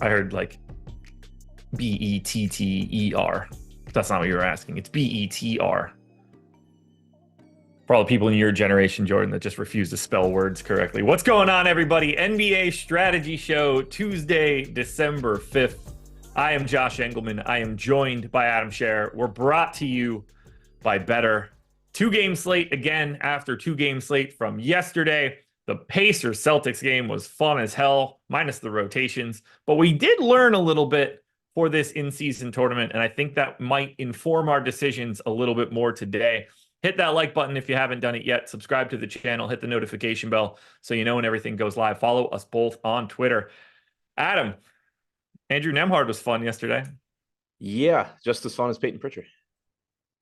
I heard like Better. That's not what you were asking. It's Better. For all the people in your generation, Jordan, that just refuse to spell words correctly. What's going on, everybody? NBA Strategy Show, Tuesday, December 5th. I am Josh Engleman. I am joined by Adam Scherer. We're brought to you by Better. 2-game slate again after 2-game slate from yesterday. The Pacers-Celtics game was fun as hell, minus the rotations. But we did learn a little bit for this in-season tournament, and I think that might inform our decisions a little bit more today. Hit that like button if you haven't done it yet. Subscribe to the channel. Hit the notification bell so you know when everything goes live. Follow us both on Twitter. Adam, Andrew Nembhard was fun yesterday. Yeah, just as fun as Peyton Pritchard.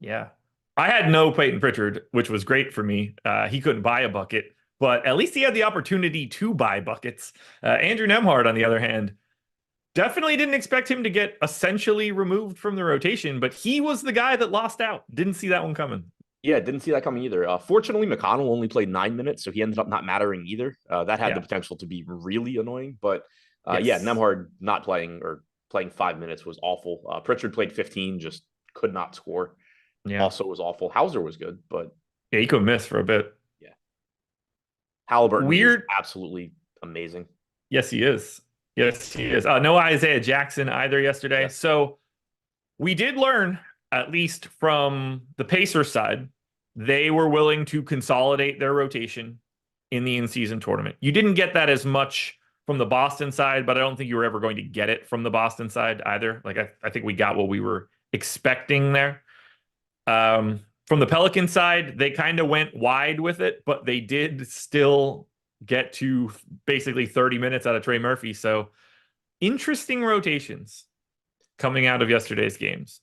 Yeah. I had no Peyton Pritchard, which was great for me. He couldn't buy a bucket, but at least he had the opportunity to buy buckets. Andrew Nembhard, on the other hand, definitely didn't expect him to get essentially removed from the rotation, but he was the guy that lost out. Didn't see that one coming. Yeah, didn't see that coming either. Fortunately, McConnell only played 9 minutes, so he ended up not mattering either. That had the potential to be really annoying, but yeah, Nembhard not playing or playing 5 minutes was awful. Pritchard played 15, just could not score. Yeah. Also was awful. Hauser was good, but yeah, he could miss for a bit. Yeah. Halliburton is absolutely amazing. Yes, he is. Yes, he is. No Isaiah Jackson either yesterday. Yeah. So we did learn, at least from the Pacers side, they were willing to consolidate their rotation in the in-season tournament. You didn't get that as much from the Boston side, but I don't think you were ever going to get it from the Boston side either. Like, I think we got what we were expecting there. From the Pelican side, they kind of went wide with it, but they did still get to basically 30 minutes out of Trey Murphy. So interesting rotations coming out of yesterday's games.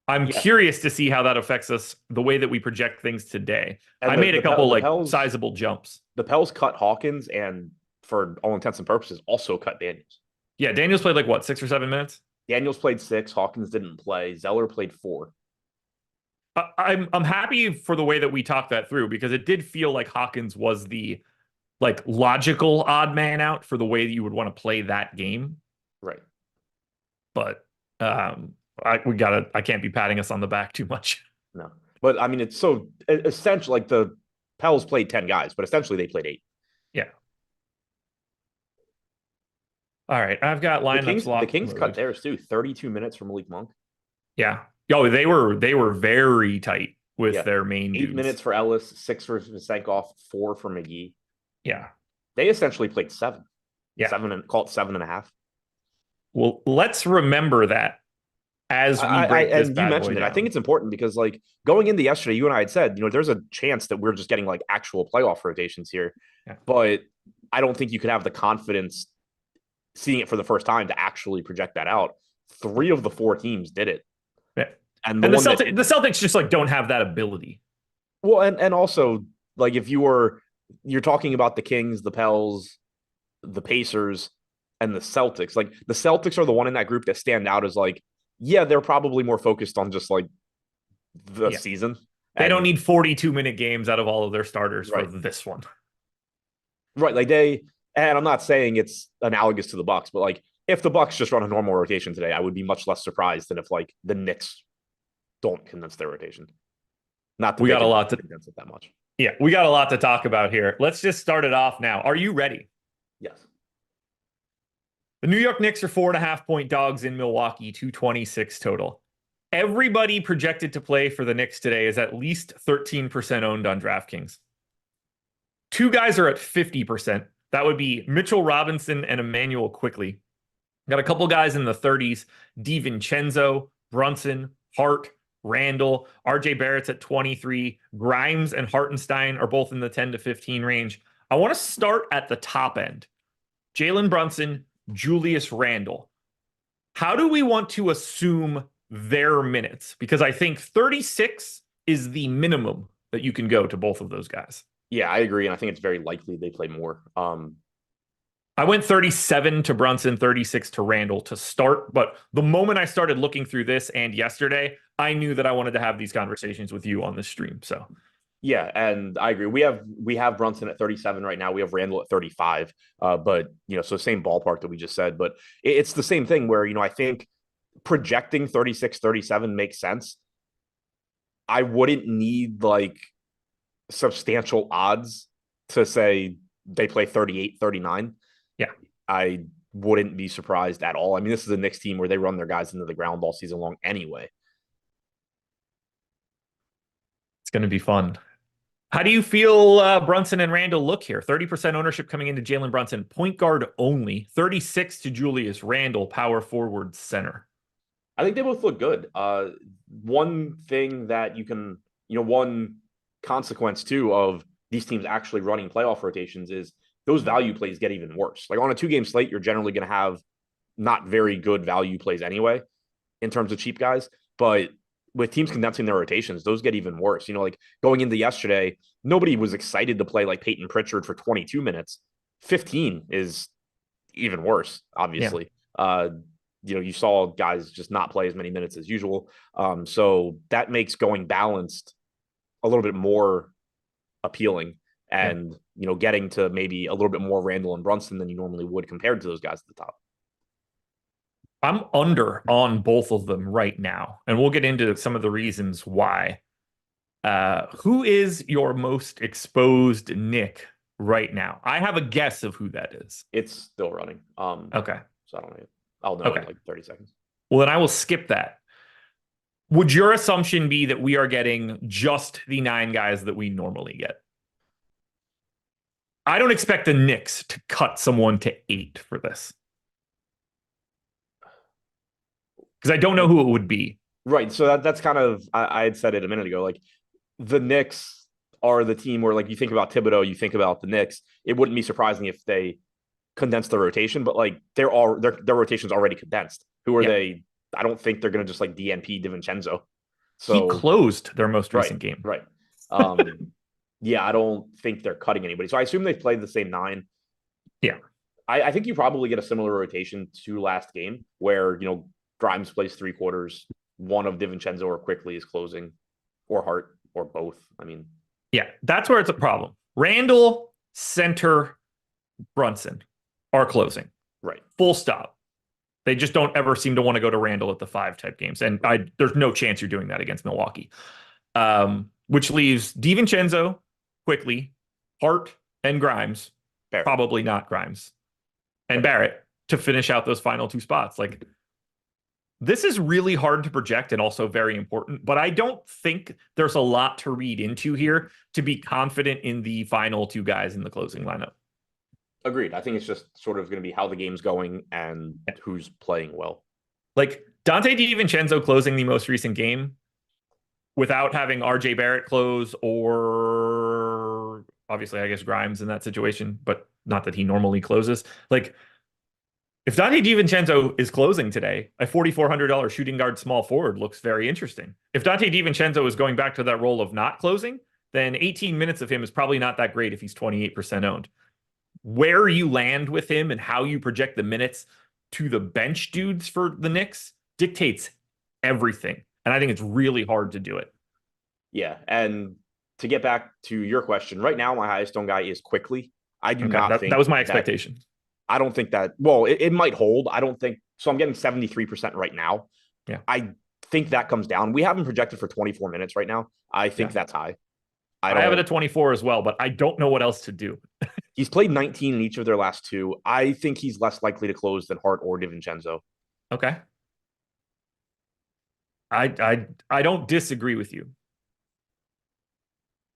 I'm curious to see how that affects us, the way that we project things today. And I made a couple sizable jumps. The Pels cut Hawkins and, for all intents and purposes, also cut Daniels. Yeah, Daniels played like, what, 6 or 7 minutes? Daniels played 6. Hawkins didn't play. Zeller played 4. I'm happy for the way that we talked that through, because it did feel like Hawkins was the logical odd man out for the way that you would want to play that game. Right. But I can't be patting us on the back too much. No, but I mean, it's so essential. Like, the Pels played 10 guys, but essentially they played 8. Yeah. All right, I've got lineups. The Kings cut theirs too. 32 minutes from Malik Monk. Yeah. Oh, they were very tight with their main 8 dudes. minutes for Ellis, 6 for Vesenkov, 4 for McGee. Yeah. They essentially played 7. Yeah. 7.5. Well, let's remember that as we break this and you mentioned it. down. I think it's important because, like, going into yesterday, you and I had said, there's a chance that we're just getting like actual playoff rotations here. Yeah. But I don't think you could have the confidence seeing it for the first time to actually project that out. 3 of the 4 teams did it. Yeah. And the Celtics just don't have that ability. Well, and also, like, if you're talking about the Kings, the Pels, the Pacers, and the Celtics, like, the Celtics are the one in that group that stand out as, like, yeah, they're probably more focused on just like the season. They don't need 42-minute games out of all of their starters for this one. Right. Like, and I'm not saying it's analogous to the Bucks, but like, if the Bucks just run a normal rotation today, I would be much less surprised than if like the Knicks don't condense their rotation. Not that we got a lot to condense it that much. Yeah, we got a lot to talk about here. Let's just start it off now. Are you ready? Yes. The New York Knicks are 4.5-point dogs in Milwaukee, 226 total. Everybody projected to play for the Knicks today is at least 13% owned on DraftKings. 2 guys are at 50%. That would be Mitchell Robinson and Emmanuel Quickley. Got a couple guys in the 30s, DiVincenzo, Brunson, Hart, Randall, RJ Barrett's at 23. Grimes and Hartenstein are both in the 10 to 15 range. I want to start at the top end. Jalen Brunson, Julius Randle. How do we want to assume their minutes? Because I think 36 is the minimum that you can go to both of those guys. Yeah, I agree. And I think it's very likely they play more. I went 37 to Brunson, 36 to Randall to start. But the moment I started looking through this and yesterday, I knew that I wanted to have these conversations with you on the stream. So Yeah, and I agree. We have Brunson at 37 right now. We have Randall at 35. But so same ballpark that we just said. But it's the same thing where I think projecting 36, 37 makes sense. I wouldn't need like substantial odds to say they play 38, 39. Yeah. I wouldn't be surprised at all. I mean, this is a Knicks team where they run their guys into the ground all season long anyway. It's going to be fun. How do you feel Brunson and Randall look here? 30% ownership coming into Jalen Brunson, point guard only. 36 to Julius Randle, power forward center. I think they both look good. One thing that you can, one consequence too of these teams actually running playoff rotations is those value plays get even worse. Like on a 2-game slate, you're generally going to have not very good value plays anyway in terms of cheap guys. But with teams condensing their rotations, those get even worse. Like going into yesterday, nobody was excited to play like Peyton Pritchard for 22 minutes. 15 is even worse, obviously. Yeah. You saw guys just not play as many minutes as usual. So that makes going balanced a little bit more appealing and, getting to maybe a little bit more Randall and Brunson than you normally would compared to those guys at the top. I'm under on both of them right now, and we'll get into some of the reasons why. Who is your most exposed Nick right now? I have a guess of who that is. It's still running. Okay. So I don't know. I'll know in like 30 seconds. Well, then I will skip that. Would your assumption be that we are getting just the 9 guys that we normally get? I don't expect the Knicks to cut someone to 8 for this. Because I don't know who it would be. Right. So that's kind of, I had said it a minute ago, like the Knicks are the team where like you think about Thibodeau, you think about the Knicks. It wouldn't be surprising if they condense the rotation, but like their rotation's already condensed. Who are they? I don't think they're going to just like DNP DiVincenzo. So he closed their most recent game. Right. Yeah, I don't think they're cutting anybody. So I assume they've played the same 9. Yeah. I think you probably get a similar rotation to last game where, Grimes plays 3 quarters, one of DiVincenzo or Quickly is closing, or Hart, or both. I mean, yeah, that's where it's a problem. Randall, center, Brunson are closing. Right. Full stop. They just don't ever seem to want to go to Randall at the 5 type games. And there's no chance you're doing that against Milwaukee. Which leaves DiVincenzo, Quickly, Hart, and Grimes. Barrett. Probably not Grimes. And Barrett to finish out those final 2 spots. Like, this is really hard to project and also very important, but I don't think there's a lot to read into here to be confident in the final 2 guys in the closing lineup. Agreed. I think it's just sort of going to be how the game's going and who's playing well. Like Dante DiVincenzo closing the most recent game without having RJ Barrett close, or obviously I guess Grimes in that situation, but not that he normally closes. Like, if Dante DiVincenzo is closing today, a $4,400 shooting guard small forward looks very interesting. If Dante DiVincenzo is going back to that role of not closing, then 18 minutes of him is probably not that great if he's 28% owned. Where you land with him and how you project the minutes to the bench dudes for the Knicks dictates everything. And I think it's really hard to do it. Yeah. And to get back to your question, right now, my highest owned guy is Quickly. I do not think that was my expectation. I don't think that, well, it might hold. I don't think, so I'm getting 73% right now. Yeah. I think that comes down. We have him projected for 24 minutes right now. I think that's high. I have it at 24 as well, but I don't know what else to do. He's played 19 in each of their last 2. I think he's less likely to close than Hart or DiVincenzo. Okay. I don't disagree with you.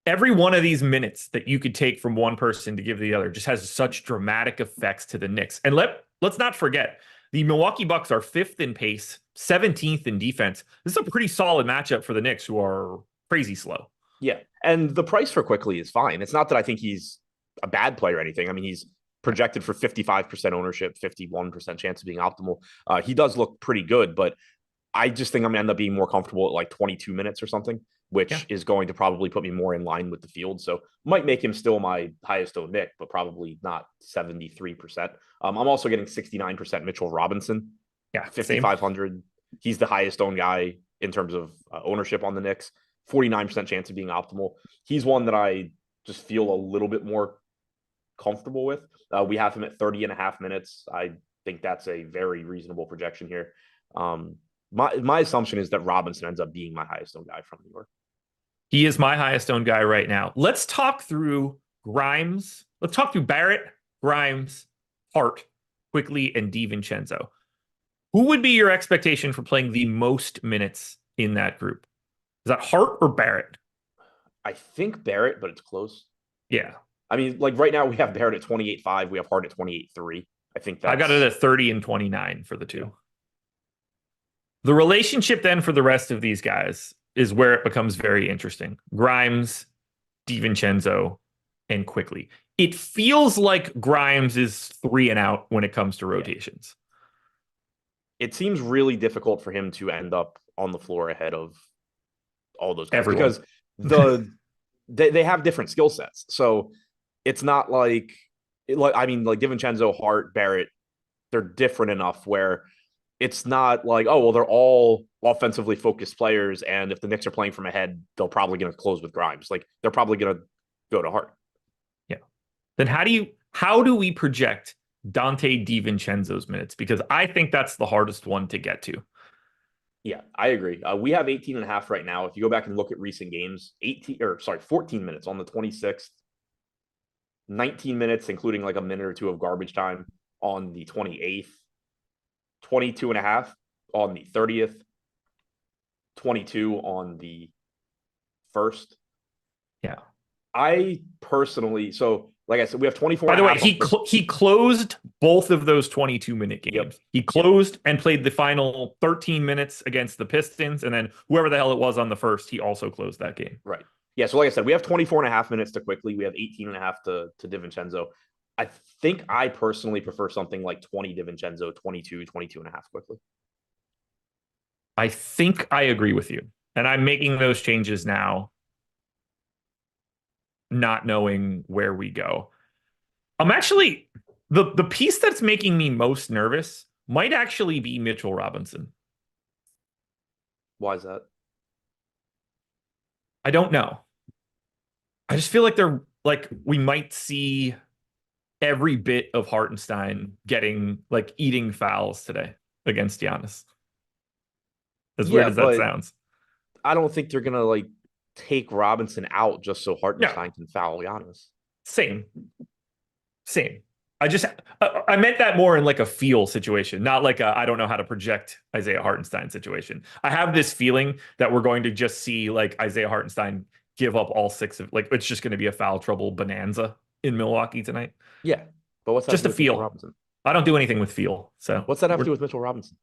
Every one of these minutes that you could take from one person to give the other just has such dramatic effects to the Knicks. And let's not forget, the Milwaukee Bucks are 5th in pace, 17th in defense. This is a pretty solid matchup for the Knicks, who are crazy slow. Yeah, and the price for Quickly is fine. It's not that I think he's a bad player or anything. I mean, he's projected for 55% ownership, 51% chance of being optimal. He does look pretty good, but I just think I'm going to end up being more comfortable at like 22 minutes or something, which is going to probably put me more in line with the field. So might make him still my highest owned Nick, but probably not 73%. I'm also getting 69% Mitchell Robinson. Yeah, 5,500. He's the highest owned guy in terms of ownership on the Knicks. 49% chance of being optimal. He's one that I just feel a little bit more comfortable with. We have him at 30.5 minutes. I think that's a very reasonable projection here. My assumption is that Robinson ends up being my highest owned guy from New York. He is my highest owned guy right now. Let's talk through Grimes. Let's talk through Barrett, Grimes, Hart, Quickly, and DiVincenzo. Who would be your expectation for playing the most minutes in that group? Is that Hart or Barrett? I think Barrett, but it's close. Yeah. I mean, like right now we have Barrett at 28.5. We have Hart at 28.3. I think that's... I got it at 30 and 29 for the two. Yeah. The relationship then for the rest of these guys is where it becomes very interesting. Grimes, DiVincenzo, and Quickly. It feels like Grimes is 3 and out when it comes to rotations. It seems really difficult for him to end up on the floor ahead of all those guys. Everyone. Because they have different skill sets. So it's not like DiVincenzo, Hart, Barrett, they're different enough where it's not like, oh, well, they're all offensively focused players, and if the Knicks are playing from ahead, they're probably going to close with Grimes. Like, they're probably going to go to Hart. Yeah. Then how do we project Dante DiVincenzo's minutes? Because I think that's the hardest one to get to. Yeah, I agree. We have 18.5 right now. If you go back and look at recent games, 14 minutes on the 26th, 19 minutes, including like a minute or two of garbage time on the 28th, 22.5 on the 30th, 22 on the 1st. Yeah. I personally, so like I said, we have 24. By the way, he closed both of those 22-minute games. Yep. He closed and played the final 13 minutes against the Pistons, and then whoever the hell it was on the first, he also closed that game. Right. Yeah, so like I said, we have 24.5 minutes to Quickly. We have 18.5 to DiVincenzo. I think I personally prefer something like 20 DiVincenzo, 22.5 Quickly. I think I agree with you. And I'm making those changes now, not knowing where we go. I'm actually, the piece that's making me most nervous might actually be Mitchell Robinson. Why is that? I don't know. I just feel like we might see every bit of Hartenstein eating fouls today against Giannis. As weird as that sounds. I don't think they're gonna take Robinson out just so Hartenstein can foul Giannis. Same. I meant that more in like a feel situation, not like I don't know how to project Isaiah Hartenstein situation. I have this feeling that we're going to just see like Isaiah Hartenstein give up all 6 of it's just going to be a foul trouble bonanza in Milwaukee tonight. Yeah, but what's that just a feel? Robinson? I don't do anything with feel. So what's that have to do with Mitchell Robinson?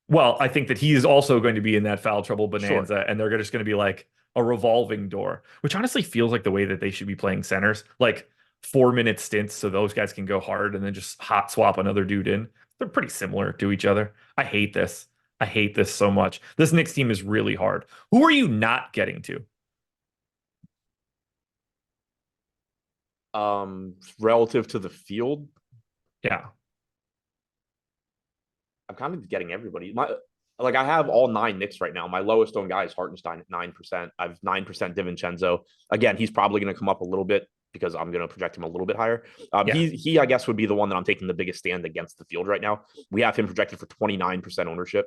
Well, I think that he is also going to be in that foul trouble bonanza, and they're just going to be like a revolving door, which honestly feels like the way that they should be playing centers, like 4-minute stints, so those guys can go hard and then just hot swap another dude in. They're pretty similar to each other. I hate this. I hate this so much. This Knicks team is really hard. Who are you not getting to? Relative to the field? Yeah. I'm kind of getting everybody. I have all 9 Knicks right now. My lowest owned guy is Hartenstein at 9%. I have 9% DiVincenzo. Again, he's probably going to come up a little bit because I'm going to project him a little bit higher. He I guess, would be the one that I'm taking the biggest stand against the field right now. We have him projected for 29% ownership.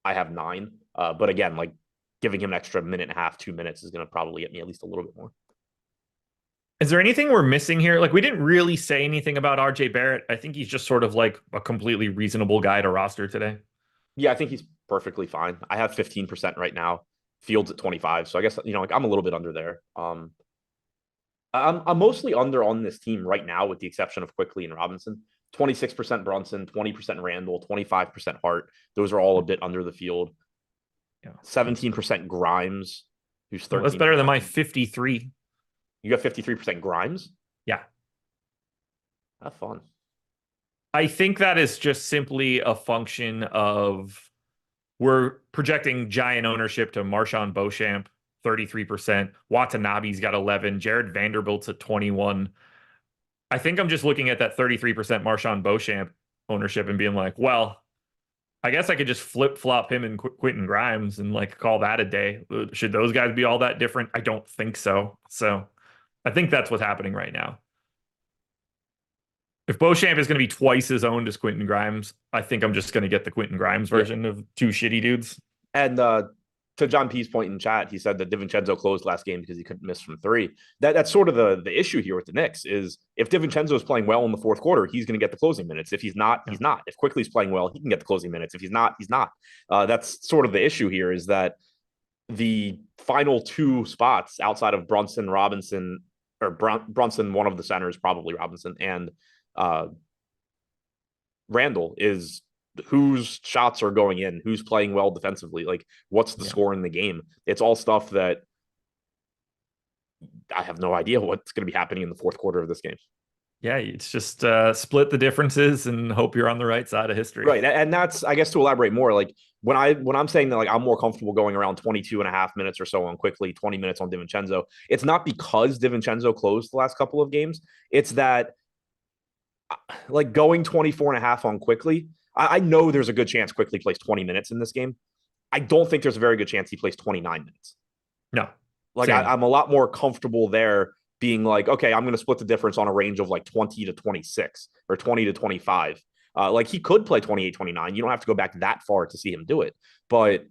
I have 9. But again, giving him an extra minute and a half, 2 minutes is going to probably get me at least a little bit more. Is there anything we're missing here? We didn't really say anything about RJ Barrett. I think he's just sort of like a completely reasonable guy to roster today. Yeah, I think he's perfectly fine. I have 15% right now. Fields at 25. So I guess, I'm a little bit under there. I'm mostly under on this team right now, with the exception of Quickly and Robinson. 26% Brunson, 20% Randall, 25% Hart. Those are all a bit under the field. Yeah. 17% Grimes, who's 13. That's better than my 53. You got 53% Grimes? Yeah. Have fun. I think that is just simply a function of we're projecting giant ownership to Marshawn Beauchamp, 33%. Watanabe's got 11. Jared Vanderbilt's at 21. I think I'm just looking at that 33% Marshawn Beauchamp ownership and being like, well, I guess I could just flip flop him and Quentin Grimes and like call that a day. Should those guys be all that different? I don't think so. So I think that's what's happening right now. If Beauchamp is going to be twice as owned as Quentin Grimes, I think I'm just going to get the Quentin Grimes version of two shitty dudes. And to John P's point in chat, he said that DiVincenzo closed last game because he couldn't miss from three. That's sort of the issue here with the Knicks is if DiVincenzo is playing well in the fourth quarter, he's going to get the closing minutes. If he's not, he's not. If Quickly's playing well, he can get the closing minutes. If he's not, he's not. That's sort of the issue here is that the final two spots outside of Brunson, Robinson, or Brunson, one of the centers, probably Robinson, and Randall is whose shots are going in, who's playing well defensively, like what's the score in the game. It's all stuff that I have no idea what's going to be happening in the fourth quarter of this game. Yeah, it's just split the differences and hope you're on the right side of history. Right. And that's, I guess, to elaborate more, like when I'm saying that like I'm more comfortable going around 22 and a half minutes or so on Quickly, 20 minutes on DiVincenzo, it's not because DiVincenzo closed the last couple of games. It's that like going 24 and a half on Quickly, I know there's a good chance Quickly plays 20 minutes in this game. I don't think there's a very good chance he plays 29 minutes. No. Like I'm a lot more comfortable there being like, okay, I'm going to split the difference on a range of like 20 to 26 or 20 to 25. Like he could play 28, 29. You don't have to go back that far to see him do it, but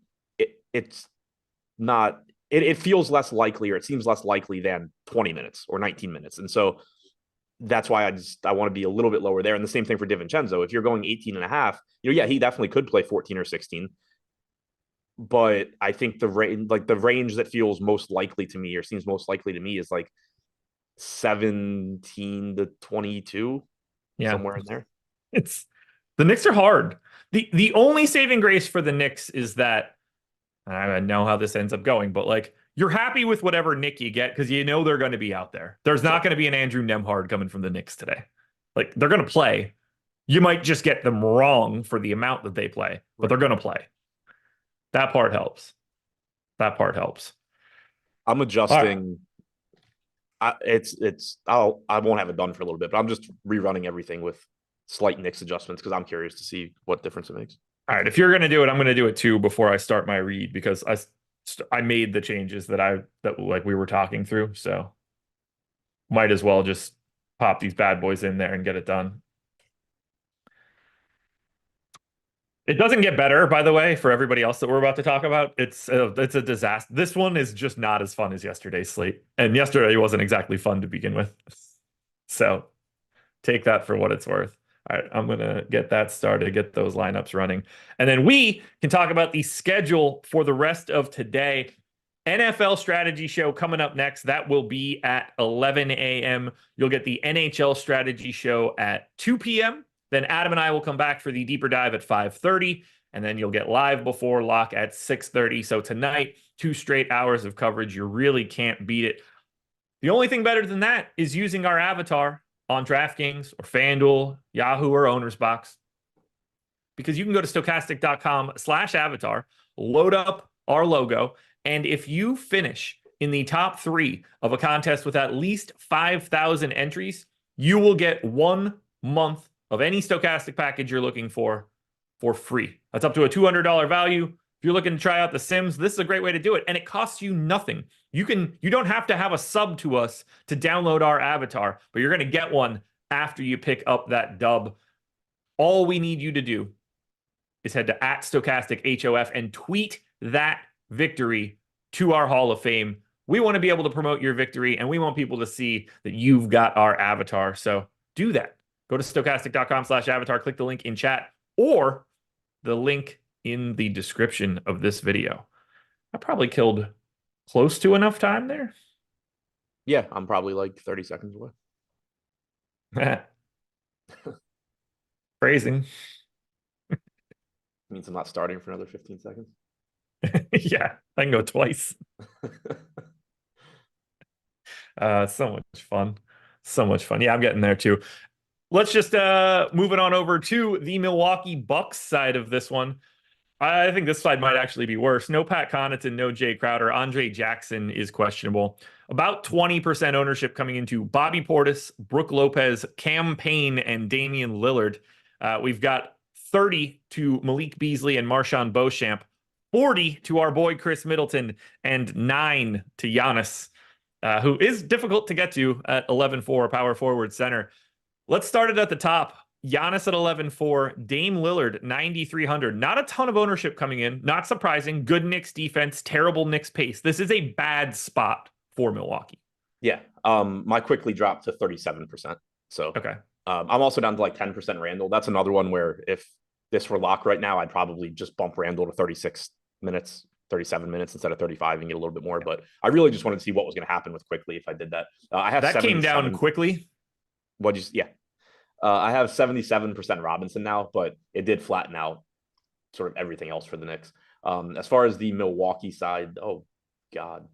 it's not, it feels less likely, or it seems less likely than 20 minutes or 19 minutes. And so that's why I want to be a little bit lower there. And the same thing for DiVincenzo. If you're going 18 and a half, yeah, he definitely could play 14 or 16. But I think the range that feels most likely to me or seems most likely to me is like 17 to 22. Yeah. Somewhere in there. It's the Knicks are hard. The only saving grace for the Knicks is that I don't know how this ends up going, but like you're happy with whatever Nick you get because you know they're going to be out there. There's not going to be an Andrew Nembhard coming from the Knicks today. Like they're going to play. You might just get them wrong for the amount that they play, but they're going to play. That part helps. That part helps. I'm adjusting. Right. I won't have it done for a little bit, but I'm just rerunning everything with slight Knicks adjustments because I'm curious to see what difference it makes. All right, if you're going to do it, I'm going to do it too before I start my read because I made the changes that like we were talking through, so might as well just pop these bad boys in there and get it done. It doesn't get better, by the way, for everybody else that we're about to talk about. It's a disaster. This one is just not as fun as yesterday's slate, and yesterday wasn't exactly fun to begin with. So take that for what it's worth. All right, I'm going to get that started, get those lineups running. And then we can talk about the schedule for the rest of today. NFL strategy show coming up next. That will be at 11 a.m. You'll get the NHL strategy show at 2 p.m. Then Adam and I will come back for the deeper dive at 5:30. And then you'll get live before lock at 6:30. So tonight, 2 straight hours of coverage. You really can't beat it. The only thing better than that is using our avatar on DraftKings or FanDuel, Yahoo, or Owner's Box. Because you can go to stokastic.com/avatar, load up our logo, and if you finish in the top 3 of a contest with at least 5,000 entries, you will get 1 month of any Stokastic package you're looking for free. That's up to a $200 value. If you're looking to try out the Sims, this is a great way to do it, and it costs you nothing. You don't have to have a sub to us to download our avatar, but you're going to get one after you pick up that dub. All we need you to do is head to @StokasticHOF and tweet that victory to our Hall of Fame. We want to be able to promote your victory, and we want people to see that you've got our avatar. So do that. Go to stokastic.com/avatar, click the link in chat or the link in the description of this video. I probably killed close to enough time there. Yeah, I'm probably like 30 seconds away. Phrasing. Means I'm not starting for another 15 seconds. Yeah, I can go twice. So much fun. So much fun. Yeah, I'm getting there too. Let's just move it on over to the Milwaukee Bucks side of this one. I think this side might actually be worse. No Pat Connaughton, no Jay Crowder. Andre Jackson is questionable. About 20% ownership coming into Bobby Portis, Brook Lopez, Cam Payne, and Damian Lillard. We've got 30 to Malik Beasley and Marshawn Beauchamp, 40 to our boy Chris Middleton, and 9 to Giannis, who is difficult to get to at 11-4 power forward center. Let's start it at the top. Giannis at 11-4, Dame Lillard 9,300. Not a ton of ownership coming in. Not surprising. Good Knicks defense, terrible Knicks pace. This is a bad spot for Milwaukee. Yeah. My quickly dropped to 37%. So okay. I'm also down to like 10% Randall. That's another one where if this were locked right now, I'd probably just bump Randall to 36 minutes, 37 minutes instead of 35 and get a little bit more. But I really just wanted to see what was going to happen with quickly if I did that. I have that came down quickly. Yeah. I have 77% Robinson now, but it did flatten out sort of everything else for the Knicks. As far as the Milwaukee side, oh God.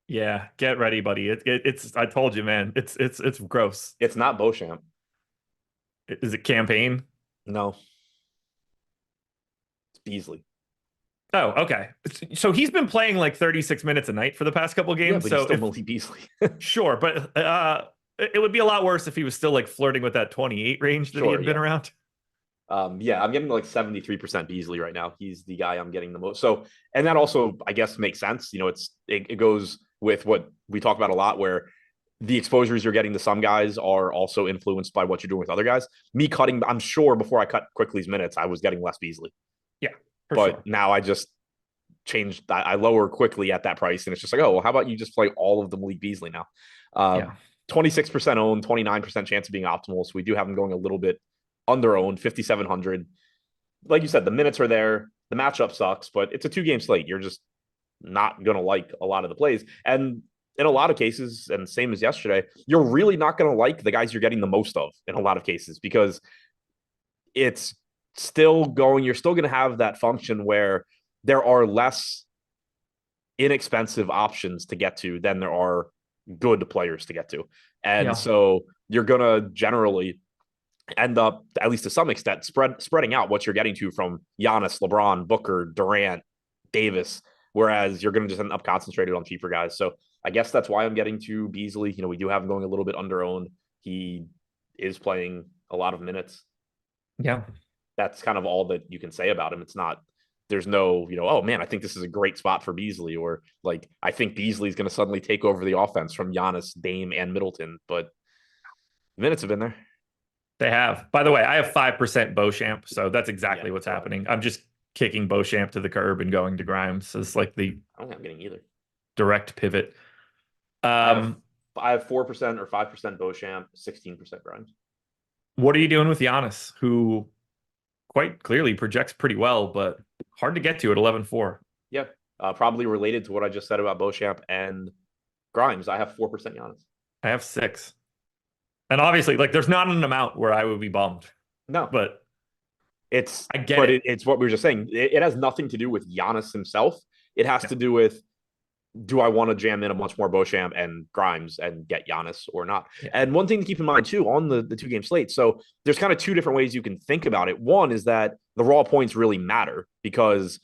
Yeah, get ready, buddy. It's I told you, man. It's gross. It's not Beauchamp. Is it Campaign? No. It's Beasley. Oh, okay. So he's been playing like 36 minutes a night for the past couple of games. Yeah, but so he's still Malik Beasley. Sure, but it would be a lot worse if he was still like flirting with that 28 range that he had been around. Yeah, I'm getting like 73% Beasley right now. He's the guy I'm getting the most. So, and that also, I guess, makes sense. You know, it goes with what we talk about a lot, where the exposures you're getting to some guys are also influenced by what you're doing with other guys. Me cutting, I'm sure before I cut quickly's minutes, I was getting less Beasley. Yeah, but sure. Now I just changed that. I lower quickly at that price, and it's just like, oh, well, how about you just play all of the Malik Beasley now? 26% owned, 29% chance of being optimal. So we do have them going a little bit under owned, 5,700. Like you said, the minutes are there. The matchup sucks, but it's a 2-game slate. You're just not going to like a lot of the plays. And in a lot of cases, and same as yesterday, you're really not going to like the guys you're getting the most of in a lot of cases, because it's still going, you're still going to have that function where there are less inexpensive options to get to than there are good players to get to. And so you're going to generally end up, at least to some extent, spreading out what you're getting to from Giannis, LeBron, Booker, Durant, Davis, whereas you're going to just end up concentrated on cheaper guys. So I guess that's why I'm getting to Beasley. You know, we do have him going a little bit under owned. He is playing a lot of minutes. Yeah. That's kind of all that you can say about him. It's not, there's no, you know, oh man, I think this is a great spot for Beasley, or like, I think Beasley is going to suddenly take over the offense from Giannis, Dame, and Middleton, but minutes have been there. They have. By the way, I have 5% Beauchamp, so that's exactly what's happening. I'm just kicking Beauchamp to the curb and going to Grimes. It's like the I don't think I'm getting either. Direct pivot. I have 4% or 5% Beauchamp, 16% Grimes. What are you doing with Giannis, who quite clearly projects pretty well, but hard to get to at 11-4? Yeah, probably related to what I just said about Beauchamp and Grimes. I have 4% Giannis. I have 6. And obviously, like, there's not an amount where I would be bummed. No, but I get it. It's what we were just saying. It has nothing to do with Giannis himself. It has to do with, do I want to jam in a much more Beauchamp and Grimes and get Giannis or not? Yeah. And one thing to keep in mind too on the 2-game slate. So there's kind of 2 different ways you can think about it. One is that the raw points really matter because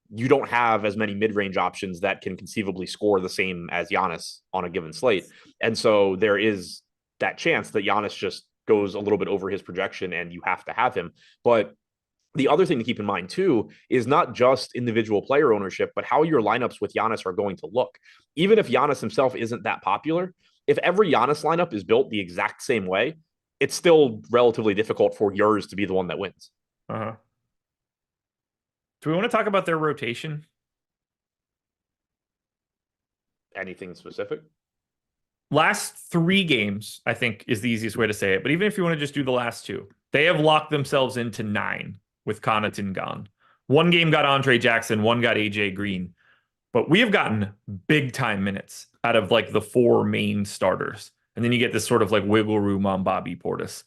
you don't have as many mid-range options that can conceivably score the same as Giannis on a given slate. And so there is that chance that Giannis just goes a little bit over his projection and you have to have him. But the other thing to keep in mind too is not just individual player ownership, but how your lineups with Giannis are going to look. Even if Giannis himself isn't that popular, if every Giannis lineup is built the exact same way, it's still relatively difficult for yours to be the one that wins. Do we want to talk about their rotation? Anything specific? Last 3 games, I think, is the easiest way to say it. But even if you want to just do the last 2, they have locked themselves into 9 with Connaughton gone. 1 game got Andre Jackson, 1 got AJ Green. But we have gotten big time minutes out of like the 4 main starters. And then you get this sort of like wiggle room on Bobby Portis.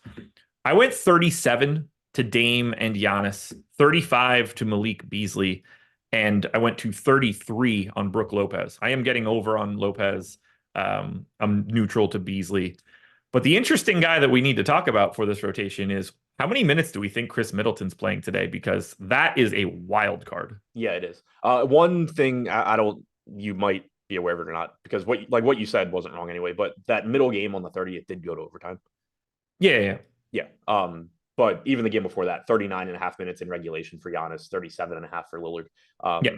I went 37 to Dame and Giannis, 35 to Malik Beasley, and I went to 33 on Brook Lopez. I am getting over on Lopez. I'm neutral to Beasley. But the interesting guy that we need to talk about for this rotation is, how many minutes do we think Chris Middleton's playing today? Because that is a wild card. Yeah, it is. One thing I don't, you might be aware of it or not, because what you said wasn't wrong anyway, but that middle game on the 30th did go to overtime. Yeah. Yeah. But even the game before that, 39.5 minutes in regulation for Giannis, 37.5 for Lillard. Yeah.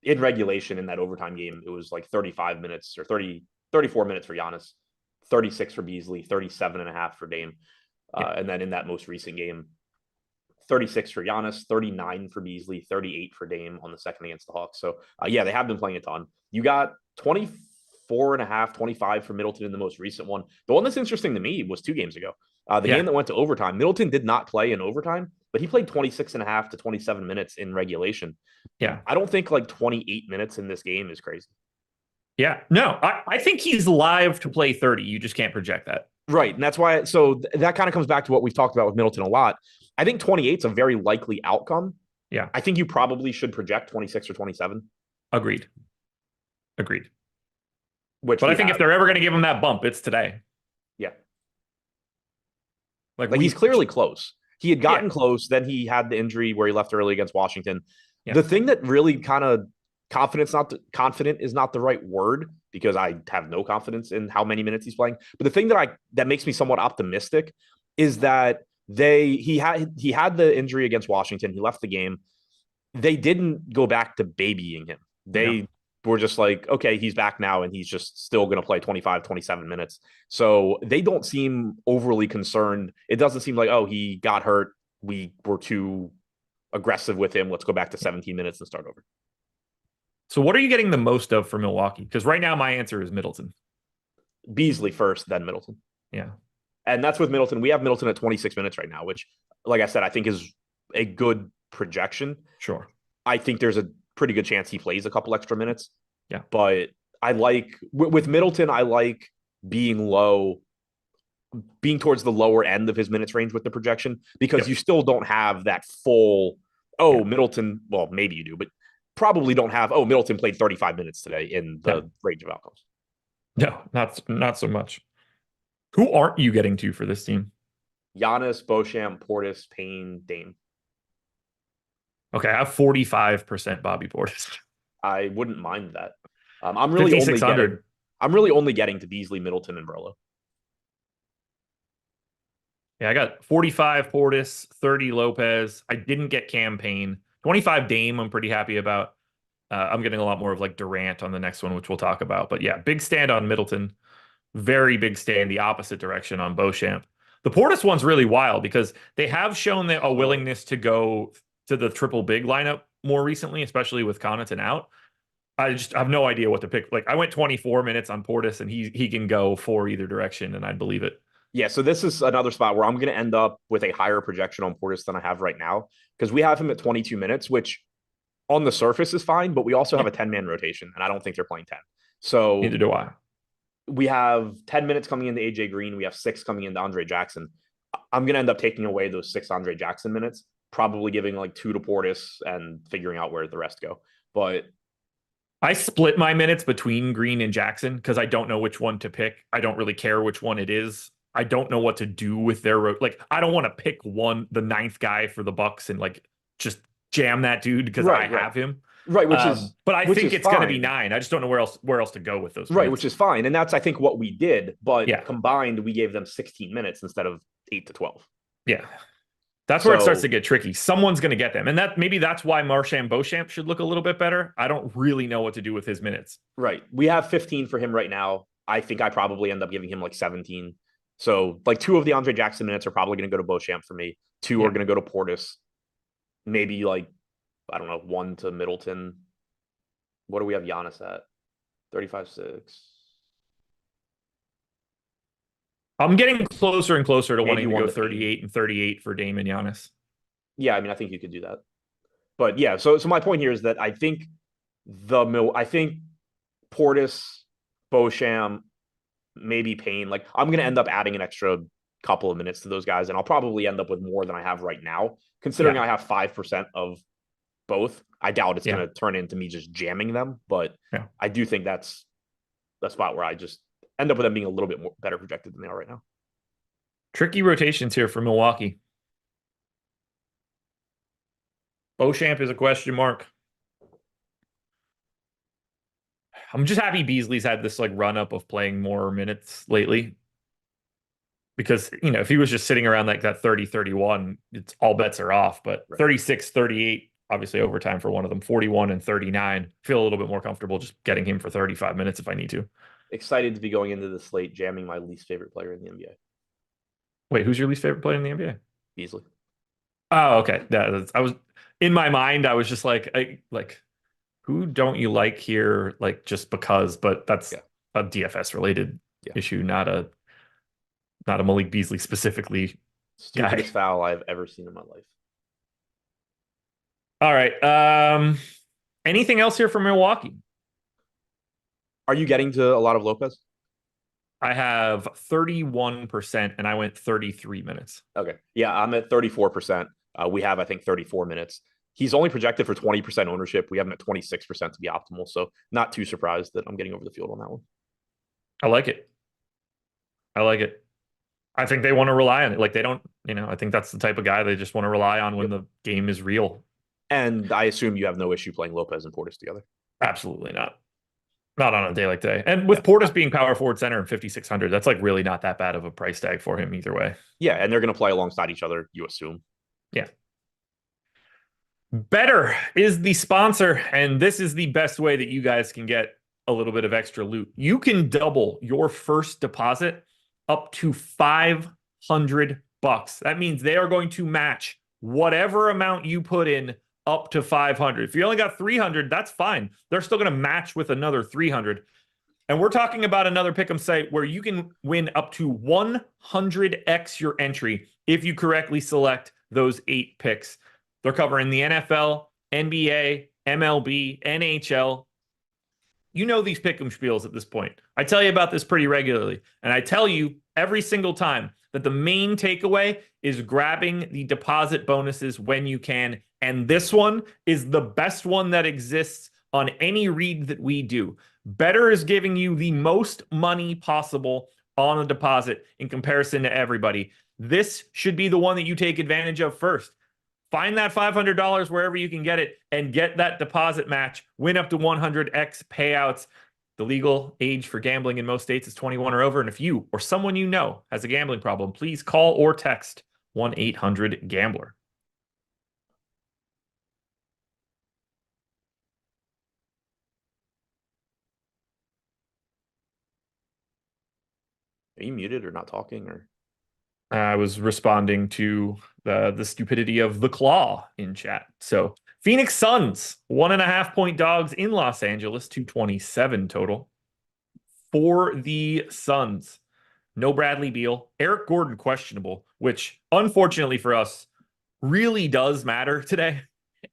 In regulation in that overtime game, it was like 35 minutes or 34 minutes for Giannis, 36 for Beasley, 37.5 for Dame. And then in that most recent game, 36 for Giannis, 39 for Beasley, 38 for Dame on the second against the Hawks. So, yeah, they have been playing a ton. You got 24.5, 25 for Middleton in the most recent one. The one that's interesting to me was 2 games ago. The game that went to overtime, Middleton did not play in overtime, but he played 26.5 to 27 minutes in regulation. Yeah. I don't think like 28 minutes in this game is crazy. Yeah. No, I think he's live to play 30. You just can't project that. Right. And that's why. So that kind of comes back to what we've talked about with Middleton a lot. I think 28 is a very likely outcome. Yeah. I think you probably should project 26 or 27. Agreed. But I think if they're ever going to give him that bump, it's today. Yeah. Like he's clearly close. He had gotten close. Then he had the injury where he left early against Washington. Yeah. The thing that really kind of confident is not the right word because I have no confidence in how many minutes he's playing. But the thing that makes me somewhat optimistic is that he had the injury against Washington. He left the game. They didn't go back to babying him. They were just like, okay, he's back now and he's just still going to play 25, 27 minutes. So they don't seem overly concerned. It doesn't seem like, oh, he got hurt. We were too aggressive with him. Let's go back to 17 minutes and start over. So what are you getting the most of for Milwaukee? Because right now my answer is Middleton. Beasley first, then Middleton. Yeah. And that's with Middleton. We have Middleton at 26 minutes right now, which, like I said, I think is a good projection. Sure. I think there's a pretty good chance he plays a couple extra minutes. Yeah. But I like, with Middleton, I like being towards the lower end of his minutes range with the projection because you still don't have that full, Middleton, well, maybe you do, but probably don't have, Middleton played 35 minutes today in the range of outcomes. No, not so much. Who aren't you getting to for this team? Giannis, Beauchamp, Portis, Payne, Dame. Okay, I have 45% Bobby Portis. I wouldn't mind that. I'm really only getting to Beasley, Middleton, and Burlow. Yeah, I got 45 Portis, 30 Lopez. I didn't get campaign. 25 Dame, I'm pretty happy about. I'm getting a lot more of like Durant on the next one, which we'll talk about. But yeah, big stand on Middleton. Very big stand the opposite direction on Beauchamp. The Portis one's really wild because they have shown a willingness to go to the triple big lineup more recently, especially with Connaughton out. I have no idea what to pick. Like I went 24 minutes on Portis and he can go for either direction and I'd believe it. Yeah, so this is another spot where I'm going to end up with a higher projection on Portis than I have right now because we have him at 22 minutes, which on the surface is fine, but we also have a 10-man rotation, and I don't think they're playing 10. So neither do I. We have 10 minutes coming into AJ Green. We have 6 coming into Andre Jackson. I'm going to end up taking away those 6 Andre Jackson minutes, probably giving like 2 to Portis and figuring out where the rest go. But I split my minutes between Green and Jackson because I don't know which one to pick. I don't really care which one it is. I don't know what to do with like I don't want to pick the 9th guy for the Bucks and like just jam that dude because I have him. Right, but I think it's going to be 9. I just don't know where else to go with those. Right, minutes. Which is fine, and that's I think what we did. But combined, we gave them 16 minutes instead of 8 to 12. Yeah, that's where it starts to get tricky. Someone's going to get them, and maybe that's why Marchand Beauchamp should look a little bit better. I don't really know what to do with his minutes. Right, we have 15 for him right now. I think I probably end up giving him like 17. So like 2 of the Andre Jackson minutes are probably going to go to Beauchamp for me. 2 are going to go to Portis. Maybe like, I don't know, 1 to Middleton. What do we have Giannis at? 35-6. I'm getting closer and closer to wanting to go 38 and 38 for Dame and Giannis. Yeah, I mean, I think you could do that. But yeah, so my point here is that I think Portis, Beauchamp, maybe Payne. Like I'm going to end up adding an extra couple of minutes to those guys, and I'll probably end up with more than I have right now, considering I have 5% of both. I doubt it's going to turn into me just jamming them, but I do think that's the spot where I just end up with them being a little bit more better projected than they are right now. Tricky rotations here for Milwaukee. Beauchamp is a question mark. I'm just happy Beasley's had this like run up of playing more minutes lately. because, if he was just sitting around like that 30-31, it's all bets are off. But Right. 36-38, obviously overtime for one of them, 41 and 39. Feel a little bit more comfortable just getting him for 35 minutes if I need to. Excited to be going into the slate, jamming my least favorite player in the NBA. Wait, who's your least favorite player in the NBA? Beasley. Oh, okay. I was in my mind. I was just like, who don't you like here? Like just because, but that's a DFS related issue, not a Malik Beasley specifically. Stupidest foul I've ever seen in my life. All right. Anything else here from Milwaukee? Are you getting to a lot of Lopez? I have 31% and I went 33 minutes. Okay. Yeah, I'm at 34%. We have, I think, 34 minutes. He's only projected for 20% ownership. We have him at 26% to be optimal. So not too surprised that I'm getting over the field on that one. I like it. I think they want to rely on it. Like they don't, I think that's the type of guy they just want to rely on when the game is real. And I assume you have no issue playing Lopez and Portis together. Absolutely not. Not on a day like today. And with Portis being power forward center and 5,600, that's like really not that bad of a price tag for him either way. Yeah, and they're going to play alongside each other, you assume. Yeah. Better is the sponsor, and this is the best way that you guys can get a little bit of extra loot. You can double your first deposit up to $500. That means they are going to match whatever amount you put in up to 500. If you only got 300, that's fine. They're still going to match with another 300. And we're talking about another pick'em site where you can win up to 100x your entry if you correctly select those 8 picks. They're covering the NFL, NBA, MLB, NHL. You know these pick'em spiels at this point. I tell you about this pretty regularly. And I tell you every single time that the main takeaway is grabbing the deposit bonuses when you can. And this one is the best one that exists on any read that we do. Better is giving you the most money possible on a deposit in comparison to everybody. This should be the one that you take advantage of first. Find that $500 wherever you can get it and get that deposit match. Win up to 100x payouts. The legal age for gambling in most states is 21 or over. And if you or someone you know has a gambling problem, please call or text 1-800-GAMBLER. Are you muted or not talking? Or I was responding to the stupidity of the claw in chat. So Phoenix Suns, 1.5 point dogs in Los Angeles, 227 total. For the Suns, no Bradley Beal, Eric Gordon questionable, which unfortunately for us really does matter today,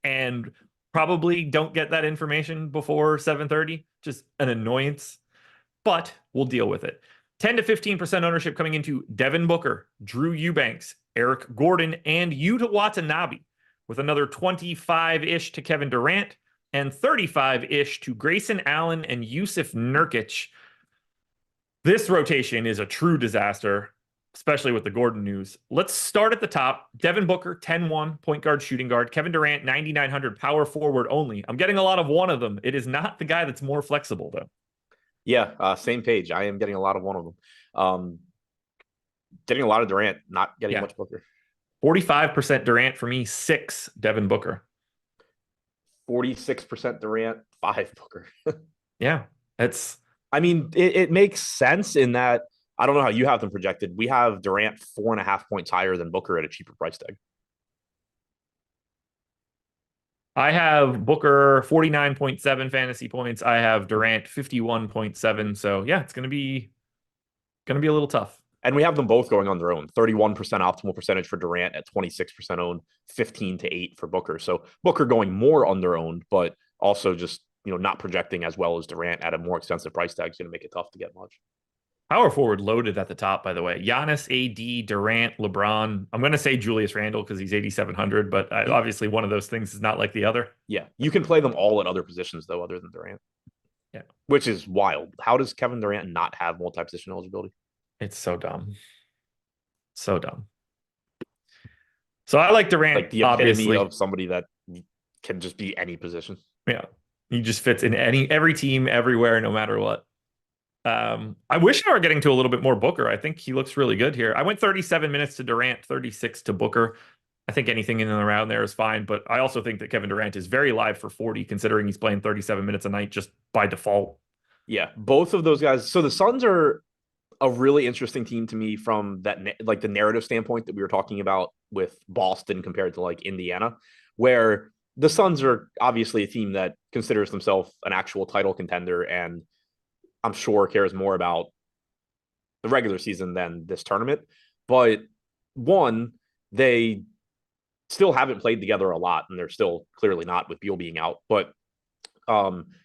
and probably don't get that information before 7:30. Just an annoyance, but we'll deal with it. 10 to 15% ownership coming into Devin Booker, Drew Eubanks, Eric Gordon, and Yuta Watanabe, with another 25-ish to Kevin Durant and 35-ish to Grayson Allen and Yusuf Nurkic. This rotation is a true disaster, especially with the Gordon news. Let's start at the top. Devin Booker, 10-1, point guard, shooting guard. Kevin Durant, 9,900, power forward only. I'm getting a lot of one of them. It is not the guy that's more flexible, though. Yeah, same page. I am getting a lot of one of them. Getting a lot of Durant, not getting much Booker. 45% Durant for me, 6 Devin Booker. 46% Durant, 5 Booker. Yeah, it's... I mean, it makes sense in that, I don't know how you have them projected. We have Durant 4.5 points higher than Booker at a cheaper price tag. I have Booker 49.7 fantasy points. I have Durant 51.7. So yeah, it's gonna be a little tough. And we have them both going on their own. 31% optimal percentage for Durant at 26% owned, 15-8 for Booker. So Booker going more on their own, but also just not projecting as well as Durant at a more expensive price tag is going to make it tough to get much. Power forward loaded at the top, by the way. Giannis, AD, Durant, LeBron. I'm going to say Julius Randle because he's 8,700, but obviously one of those things is not like the other. Yeah, you can play them all at other positions, though, other than Durant. Yeah. Which is wild. How does Kevin Durant not have multi-position eligibility? It's so dumb. So dumb. So I like Durant, like the epitome of somebody that can just be any position. Yeah. He just fits in every team, everywhere, no matter what. I wish I were getting to a little bit more Booker. I think he looks really good here. I went 37 minutes to Durant, 36 to Booker. I think anything in and around there is fine, but I also think that Kevin Durant is very live for 40, considering he's playing 37 minutes a night just by default. Yeah, both of those guys. So the Suns are a really interesting team to me from that, like the narrative standpoint that we were talking about with Boston compared to like Indiana, where the Suns are obviously a team that considers themselves an actual title contender, and I'm sure cares more about the regular season than this tournament. But one, they still haven't played together a lot, and they're still clearly not with Beal being out. But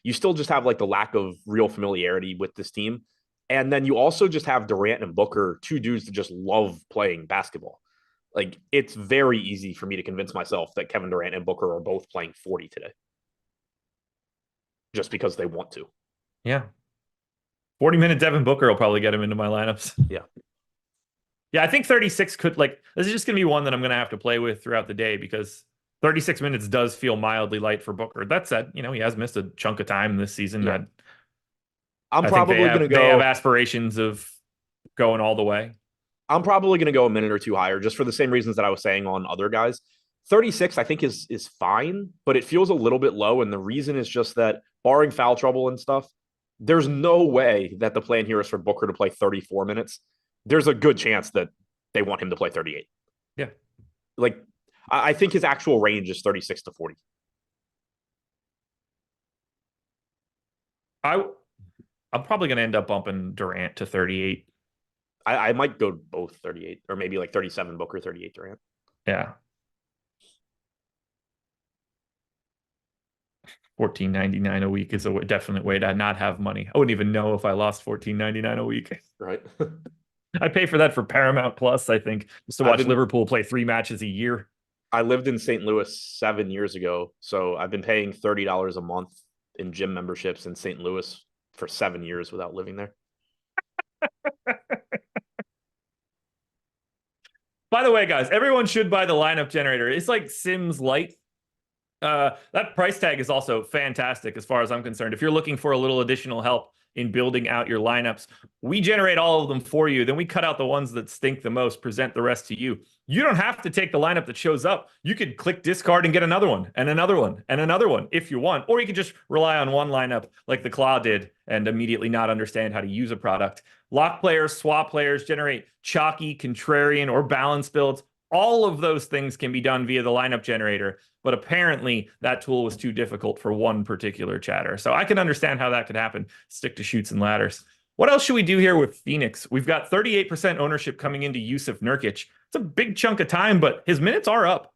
you still just have like the lack of real familiarity with this team. And then you also just have Durant and Booker, two dudes that just love playing basketball. Like, it's very easy for me to convince myself that Kevin Durant and Booker are both playing 40 today just because they want to. Yeah. 40-minute Devin Booker will probably get him into my lineups. Yeah. Yeah, I think 36 could, like, this is just going to be one that I'm going to have to play with throughout the day because 36 minutes does feel mildly light for Booker. That said, you know, he has missed a chunk of time this season. Yeah. That I'm probably going to go. They have aspirations of going all the way. I'm probably going to go a minute or two higher just for the same reasons that I was saying on other guys. 36, I think, is fine, but it feels a little bit low. And the reason is just that, barring foul trouble and stuff, there's no way that the plan here is for Booker to play 34 minutes. There's a good chance that they want him to play 38. Yeah. Like, I think his actual range is 36 to 40. I'm probably going to end up bumping Durant to 38. I might go both 38 or maybe like 37 Booker, 38 Durant. Yeah. $14.99 a week is a definite way to not have money. I wouldn't even know if I lost $14.99 a week. Right. I pay for that for Paramount Plus, I think, just to watch Liverpool play 3 matches a year. I lived in St. Louis 7 years ago, so I've been paying $30 a month in gym memberships in St. Louis for 7 years without living there. By the way, guys, everyone should buy the lineup generator. It's like Sims Lite. That price tag is also fantastic as far as I'm concerned. If you're looking for a little additional help in building out your lineups, we generate all of them for you. Then we cut out the ones that stink the most, present the rest to you. You don't have to take the lineup that shows up. You could click discard and get another one and another one and another one if you want. Or you could just rely on one lineup like the Claw did and immediately not understand how to use a product. Lock players, swap players, generate chalky, contrarian, or balance builds. All of those things can be done via the lineup generator, but apparently that tool was too difficult for one particular chatter. So I can understand how that could happen. Stick to shoots and ladders. What else should we do here with Phoenix? We've got 38% ownership coming into Yusuf Nurkic. It's a big chunk of time, but his minutes are up.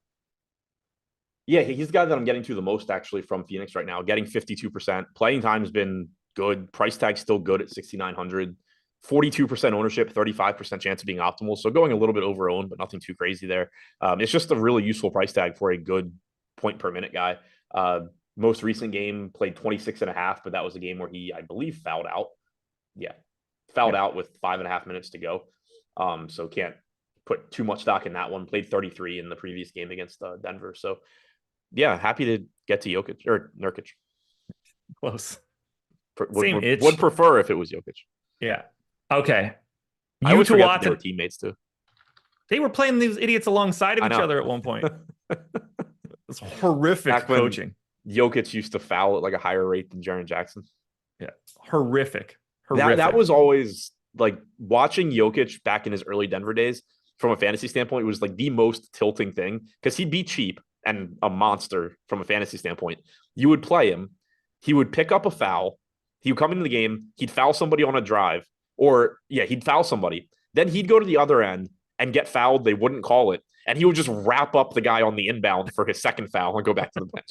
Yeah, he's the guy that I'm getting to the most actually from Phoenix right now, getting 52%. Playing time's been good. Price tag's still good at 6,900. 42% ownership, 35% chance of being optimal. So going a little bit over owned, but nothing too crazy there. It's just a really useful price tag for a good point per minute guy. Most recent game played 26.5, but that was a game where he, I believe, fouled out. Yeah. Fouled out with 5.5 minutes to go. So can't put too much stock in that one. Played 33 in the previous game against Denver. So yeah, happy to get to Jokic or Nurkic. Close. Would prefer if it was Jokic. Yeah. Okay. I always forget that they were teammates too. They were playing these idiots alongside of each other at one point. It's horrific coaching. Jokic used to foul at like a higher rate than Jaren Jackson. Yeah. Horrific. That was always like watching Jokic back in his early Denver days from a fantasy standpoint. It was like the most tilting thing because he'd be cheap and a monster from a fantasy standpoint. You would play him. He would pick up a foul. He would come into the game. He'd foul somebody on a drive. Or, yeah, he'd foul somebody. Then he'd go to the other end and get fouled. They wouldn't call it. And he would just wrap up the guy on the inbound for his second foul and go back to the bench.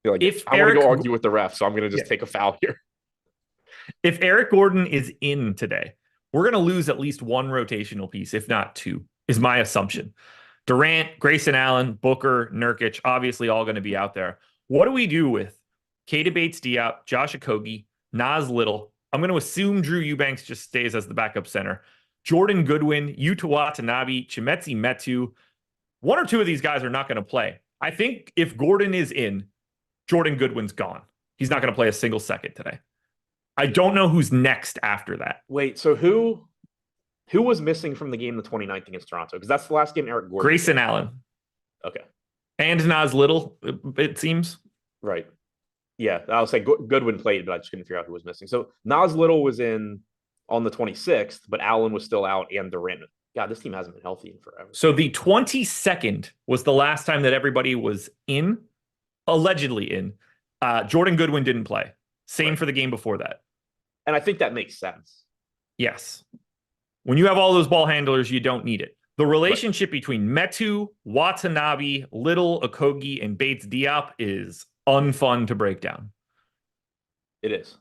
Like, if I want to go argue with the ref, so I'm going to just take a foul here. If Eric Gordon is in today, we're going to lose at least one rotational piece, if not two, is my assumption. Durant, Grayson Allen, Booker, Nurkic, obviously all going to be out there. What do we do with Keita Bates-Diop, Josh Okogie, Nas Little? I'm going to assume Drew Eubanks just stays as the backup center. Jordan Goodwin, Yuta Watanabe, Chimezie Metu. One or two of these guys are not going to play. I think if Gordon is in, Jordan Goodwin's gone. He's not going to play a single second today. I don't know who's next after that. Wait, so who was missing from the game the 29th against Toronto? Because that's the last game Eric Gordon. Grayson Allen. Okay. And Nas Little, it seems. Right. Yeah, I'll say Goodwin played, but I just couldn't figure out who was missing. So Nas Little was in on the 26th, but Allen was still out and Durant. God, this team hasn't been healthy in forever. So the 22nd was the last time that everybody was allegedly in. Jordan Goodwin didn't play. Same for the game before that. And I think that makes sense. Yes. When you have all those ball handlers, you don't need it. The relationship between Metu, Watanabe, Little, Okogie, and Bates Diop is unfun to break down. It is.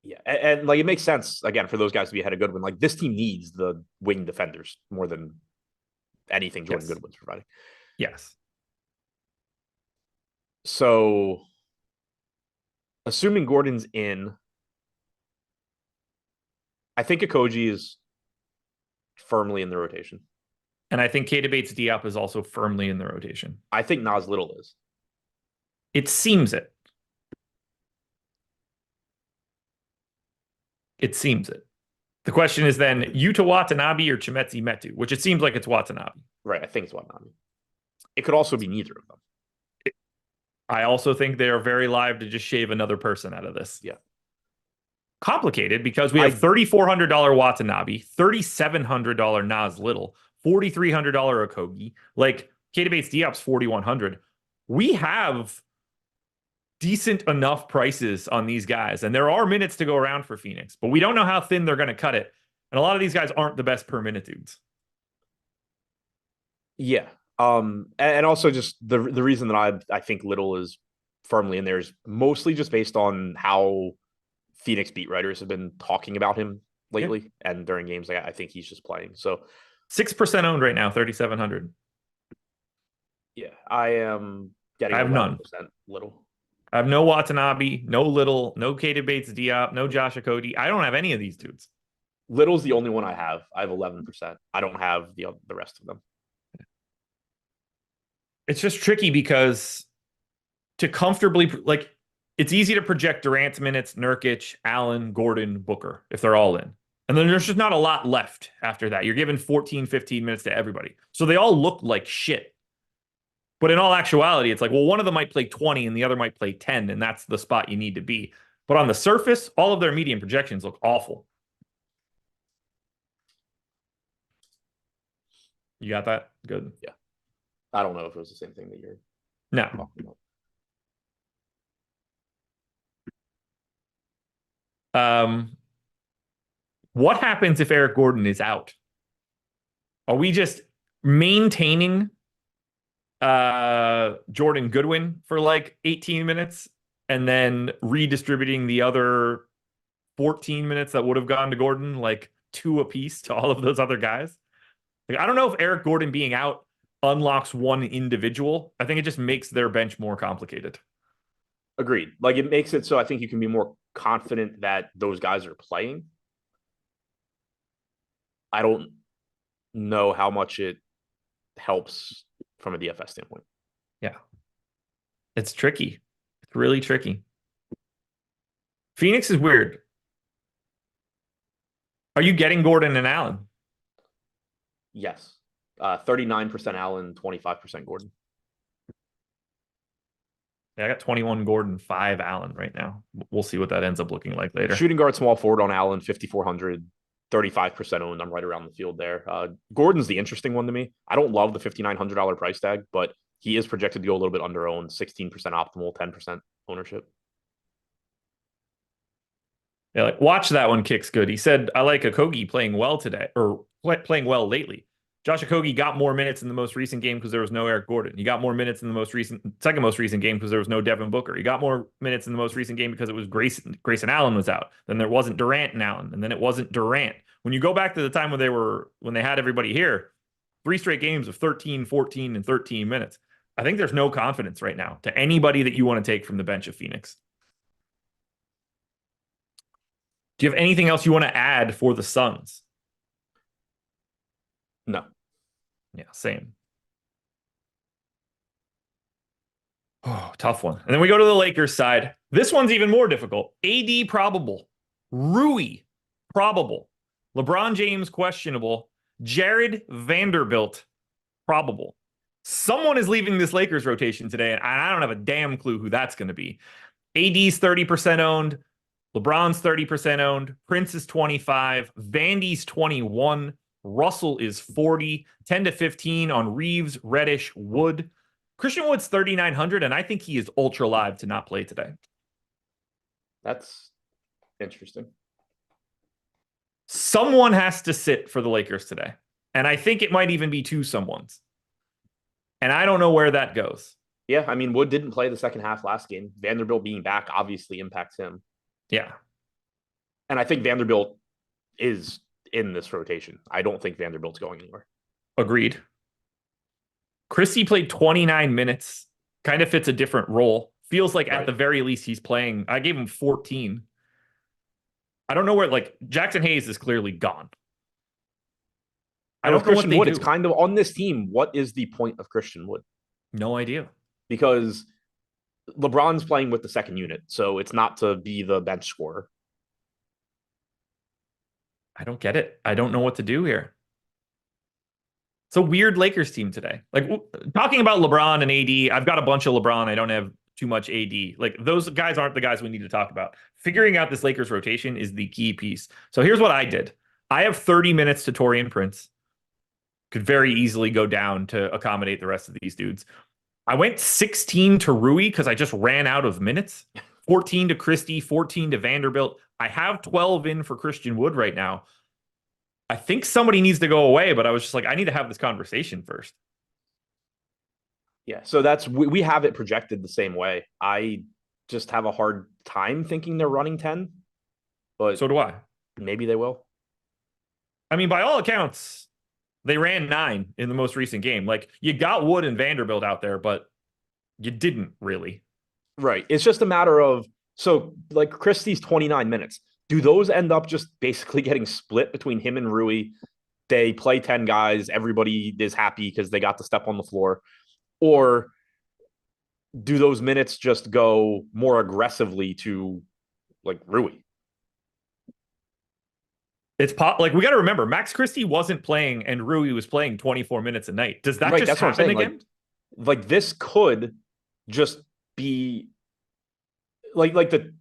Yeah, and like it makes sense again for those guys to be ahead of Goodwin. Like this team needs the wing defenders more than anything Jordan Goodwin's providing. Yes. So, assuming Gordon's in, I think Okogie is firmly in the rotation. And I think Keita Bates Diop is also firmly in the rotation. I think Nas Little is. It seems it. It seems it. The question is then Yuta Watanabe or Chimezie Metu, which it seems like it's Watanabe. Right. I think it's Watanabe. It could also be neither of them. I also think they are very live to just shave another person out of this. Yeah. Complicated because we have $3,400 Watanabe, $3,700 Nas Little, $4,300 Okogie. Like Keita Bates Diop's $4,100. We have decent enough prices on these guys, and there are minutes to go around for Phoenix, but we don't know how thin they're going to cut it. And a lot of these guys aren't the best per minute dudes. Yeah. And also just the reason that I think Little is firmly in there is mostly just based on how Phoenix beat writers have been talking about him lately and during games. Like I think he's just playing. So 6% owned right now, 3,700. Yeah, I am getting. I have none. Little. I have no Watanabe, no Little, no Keita Bates Diop, no Josh Okogie. I don't have any of these dudes. Little's the only one I have. I have 11%. I don't have the rest of them. It's just tricky because to comfortably, like, it's easy to project Durant's minutes, Nurkic, Allen, Gordon, Booker, if they're all in. And then there's just not a lot left after that. You're giving 14, 15 minutes to everybody. So they all look like shit. But in all actuality, it's like, well, one of them might play 20 and the other might play 10, and that's the spot you need to be. But on the surface, all of their median projections look awful. You got that? Good. Yeah. I don't know if it was the same thing that you're talking about. What happens if Eric Gordon is out? Are we just maintaining Jordan Goodwin for like 18 minutes and then redistributing the other 14 minutes that would have gone to Gordon, like 2 apiece to all of those other guys? Like, I don't know if Eric Gordon being out unlocks one individual. I think it just makes their bench more complicated. Agreed. Like it makes it so I think you can be more confident that those guys are playing. I don't know how much it helps from a DFS standpoint. Yeah. It's tricky. It's really tricky. Phoenix is weird. Are you getting Gordon and Allen? Yes. 39% Allen, 25% Gordon. Yeah, I got 21 Gordon, 5 Allen right now. We'll see what that ends up looking like later. Shooting guard, small forward on Allen, 5,400, 35% owned. I'm right around the field there. Gordon's the interesting one to me. I don't love the $5,900 price tag, but he is projected to go a little bit under owned, 16% optimal, 10% ownership. Yeah, like watch that one. Kicks good. He said, I like Okogie playing well today, or playing well lately. Josh Okogie got more minutes in the most recent game because there was no Eric Gordon. He got more minutes in the second most recent game because there was no Devin Booker. He got more minutes in the most recent game because it was Grayson Allen was out. Then there wasn't Durant and Allen, and then it wasn't Durant. When you go back to the time when they had everybody here, 3 straight games of 13, 14, and 13 minutes. I think there's no confidence right now to anybody that you want to take from the bench of Phoenix. Do you have anything else you want to add for the Suns? No. Yeah, same. Oh, tough one. And then we go to the Lakers side. This one's even more difficult. AD probable. Rui probable. LeBron James questionable. Jared Vanderbilt probable. Someone is leaving this Lakers rotation today, and I don't have a damn clue who that's going to be. AD's 30% owned. LeBron's 30% owned. Prince is 25. Vandy's 21. Russell is 40. 10 to 15 on Reeves, Reddish, Wood. Christian Wood's 3,900, and I think he is ultra live to not play today. That's interesting. Someone has to sit for the Lakers today. And I think it might even be two someones. And I don't know where that goes. Yeah, I mean, Wood didn't play the second half last game. Vanderbilt being back obviously impacts him. Yeah. And I think Vanderbilt is in this rotation. I don't think Vanderbilt's going anywhere. Agreed. Christie played 29 minutes. Kind of fits a different role. Feels like at the very least he's playing. I gave him 14. I don't know where, like, Jackson Hayes is clearly gone. I don't know Christian what they Wood, do. it's kind of on this team. What is the point of Christian Wood? No idea. Because LeBron's playing with the second unit, so it's not to be the bench scorer. I don't get it. I don't know what to do here. It's a weird Lakers team today. Like, talking about LeBron and AD, I've got a bunch of LeBron. I don't have too much AD. Like, those guys aren't the guys we need to talk about. Figuring out this Lakers rotation is the key piece. So here's what I did. I have 30 minutes to Taurean Prince. Could very easily go down to accommodate the rest of these dudes. I went 16 to Rui because I just ran out of minutes. 14 to Christie, 14 to Vanderbilt. I have 12 in for Christian Wood right now. I think somebody needs to go away, but I was just like, I need to have this conversation first. Yeah, so that's we have it projected the same way. I just have a hard time thinking they're running 10, but so do I. Maybe they will. I mean, by all accounts, they ran 9 in the most recent game. Like, you got Wood and Vanderbilt out there, but you didn't really. Right. It's just a matter of, so like Christie's 29 minutes. Do those end up just basically getting split between him and Rui? They play 10 guys. Everybody is happy because they got to step on the floor. Or do those minutes just go more aggressively to like Rui? It's like, we got to remember, Max Christie wasn't playing and Rui was playing 24 minutes a night. Does that just happen again? Like this could just be like the,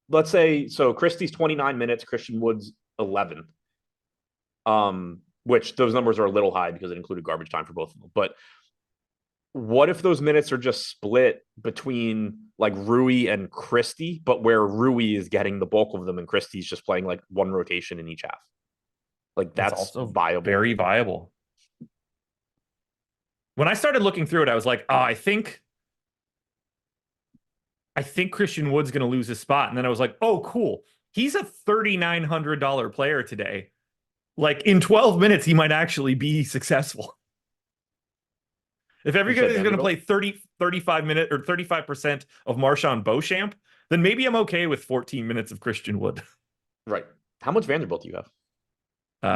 let's say, so Christie's 29 minutes, Christian Wood's 11. Which those numbers are a little high because it included garbage time for both of them. But what if those minutes are just split between like Rui and Christie, but where Rui is getting the bulk of them and Christie's just playing like one rotation in each half? Like that's also viable. Very viable. When I started looking through it, I was like, oh, I think Christian Wood's going to lose his spot. And then I was like, oh, cool. He's a $3,900 player today. Like, in 12 minutes, he might actually be successful. If everybody's going to play 35 minutes or 35% of Marshawn Beauchamp, then maybe I'm okay with 14 minutes of Christian Wood. Right. How much Vanderbilt do you have?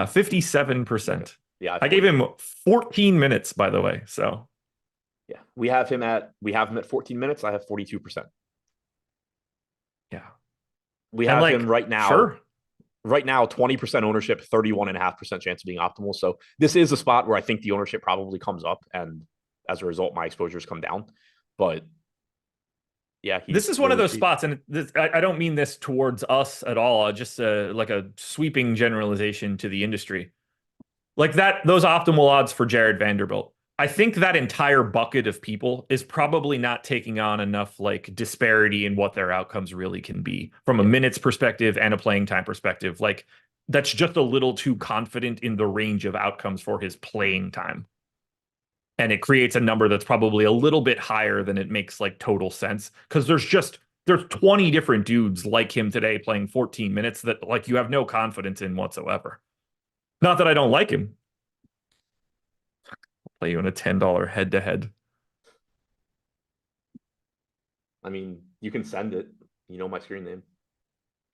57%. Okay. Yeah. I gave him 14 minutes, by the way. So yeah, we have him at 14 minutes. I have 42%. Yeah. We have him right now. Sure. Right now, 20% ownership, 31.5% chance of being optimal. So this is a spot where I think the ownership probably comes up, and as a result, my exposures come down. But yeah, this is one of those spots, and I don't mean this towards us at all. Just like a sweeping generalization to the industry, like that. Those optimal odds for Jared Vanderbilt. I think that entire bucket of people is probably not taking on enough like disparity in what their outcomes really can be from a minutes perspective and a playing time perspective. Like, that's just a little too confident in the range of outcomes for his playing time. And it creates a number that's probably a little bit higher than it makes like total sense. Because there's 20 different dudes like him today playing 14 minutes that like you have no confidence in whatsoever. Not that I don't like him. Play you in a $10 head-to-head. I mean, you can send it. You know my screen name.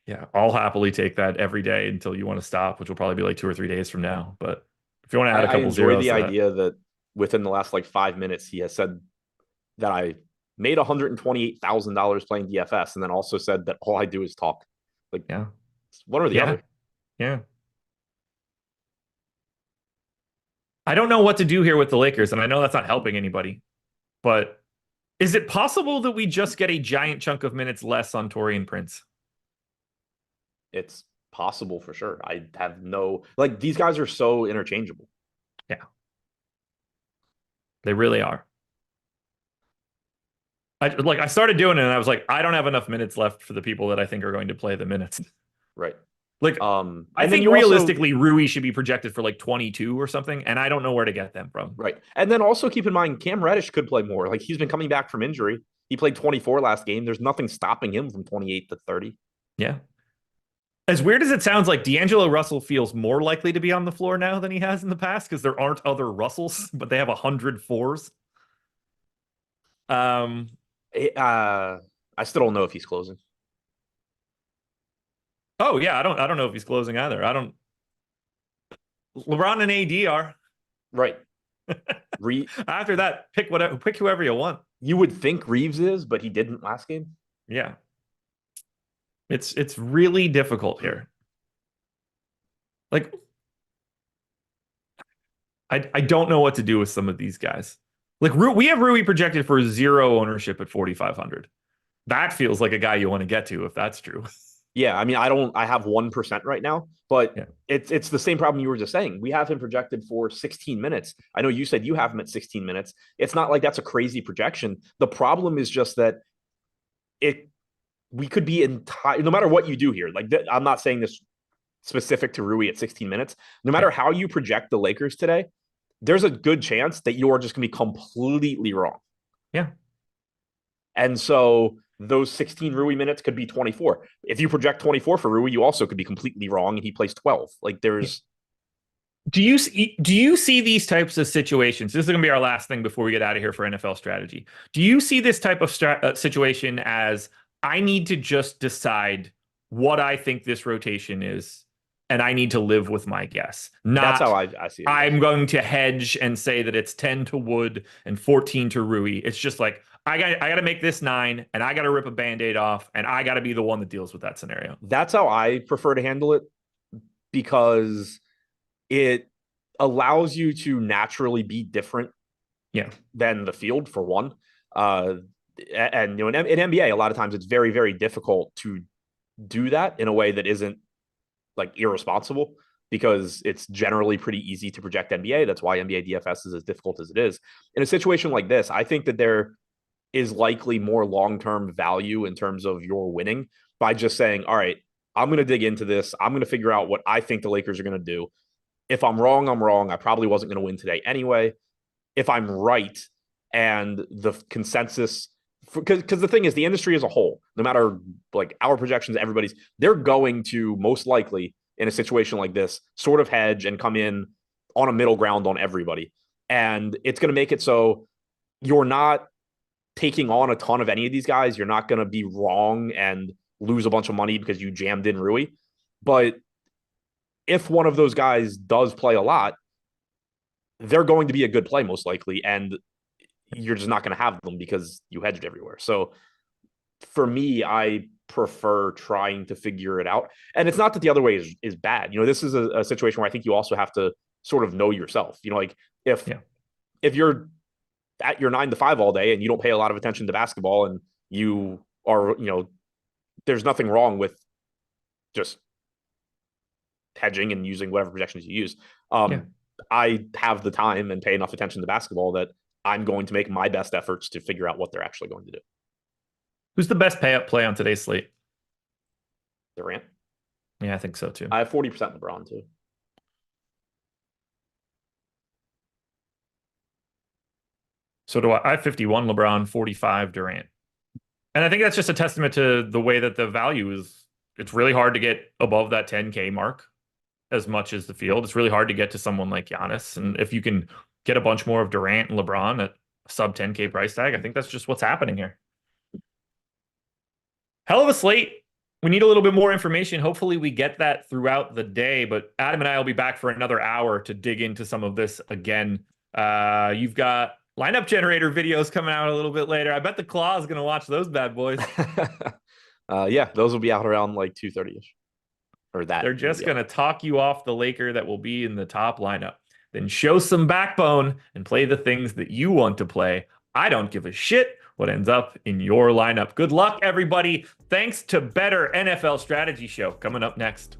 Yeah, I'll happily take that every day until you want to stop, which will probably be like 2 or 3 days from now. But if you want to add a couple zeros, I enjoy the idea that within the last like 5 minutes, he has said that I made $128,000 playing DFS, and then also said that all I do is talk. Like, Yeah. one or the other. Yeah. I don't know what to do here with the Lakers, and I know that's not helping anybody, but is it possible that we just get a giant chunk of minutes less on Taurean Prince? It's possible for sure. I have no, like, these guys are so interchangeable. Yeah. They really are. I started doing it and I was like, I don't have enough minutes left for the people that I think are going to play the minutes. Right. Like, I think realistically, Rui should be projected for like 22 or something, and I don't know where to get them from. Right. And then also keep in mind, Cam Reddish could play more. Like, he's been coming back from injury. He played 24 last game. There's nothing stopping him from 28 to 30. Yeah. As weird as it sounds, like D'Angelo Russell feels more likely to be on the floor now than he has in the past because there aren't other Russells, but they have 100 fours. I still don't know if he's closing. Oh yeah, I don't know if he's closing either. LeBron and AD are. Right. After that, pick whoever you want. You would think Reeves is, but he didn't last game. Yeah. It's really difficult here. Like, I don't know what to do with some of these guys. Like, we have Rui projected for 0 ownership at 4,500. That feels like a guy you want to get to if that's true. Yeah, I mean, I have 1% right now, but yeah. It's the same problem you were just saying. We have him projected for 16 minutes. I know you said you have him at 16 minutes. It's not like that's a crazy projection. The problem is just that we could be entire, no matter what you do here. Like, I'm not saying this specific to Rui at 16 minutes. No matter how you project the Lakers today, there's a good chance that you're just going to be completely wrong. Yeah. And so those 16 Rui minutes could be 24. If you project 24 for Rui, you also could be completely wrong and he plays 12. Like, there's... Do you see these types of situations? This is going to be our last thing before we get out of here for NFL strategy. Do you see this type of situation as, I need to just decide what I think this rotation is, and I need to live with my guess? That's how I see it. I'm going to hedge and say that it's 10 to Wood and 14 to Rui. It's just like, I got to make this 9, and I got to rip a Band-Aid off, and I got to be the one that deals with that scenario. That's how I prefer to handle it, because it allows you to naturally be different than the field, for one. And in NBA, a lot of times it's very, very difficult to do that in a way that isn't like irresponsible, because it's generally pretty easy to project NBA. That's why NBA DFS is as difficult as it is. In a situation like this, I think that there is likely more long-term value in terms of your winning by just saying, all right, I'm going to dig into this. I'm going to figure out what I think the Lakers are going to do. If I'm wrong, I'm wrong. I probably wasn't going to win today anyway. If I'm right, and the consensus, because the thing is, the industry as a whole, no matter like our projections, everybody's, they're going to most likely in a situation like this sort of hedge and come in on a middle ground on everybody. And it's going to make it so you're not taking on a ton of any of these guys. You're not going to be wrong and lose a bunch of money because you jammed in Rui. But if one of those guys does play a lot, they're going to be a good play most likely, and you're just not going to have them because you hedged everywhere. So for me, I prefer trying to figure it out. And it's not that the other way is bad. This is a situation where I think you also have to sort of know yourself. Like, if you're at your 9 to 5 all day and you don't pay a lot of attention to basketball, and you are, there's nothing wrong with just hedging and using whatever projections you use. I have the time and pay enough attention to basketball that I'm going to make my best efforts to figure out what they're actually going to do. Who's the best pay-up play on today's slate? Durant. Yeah, I think so too. I have 40% LeBron too. So do I have 51 LeBron, 45 Durant. And I think that's just a testament to the way that the value is. It's really hard to get above that 10K mark as much as the field. It's really hard to get to someone like Giannis. And if you can get a bunch more of Durant and LeBron at sub 10K price tag, I think that's just what's happening here. Hell of a slate. We need a little bit more information. Hopefully we get that throughout the day, but Adam and I will be back for another hour to dig into some of this again. You've got Lineup generator videos coming out a little bit later. I bet the Claw is going to watch those bad boys. Yeah, those will be out around like 2:30ish. Or that. They're just going to talk you off the Laker that will be in the top lineup. Then show some backbone and play the things that you want to play. I don't give a shit what ends up in your lineup. Good luck, everybody. Thanks to Better NFL Strategy Show coming up next.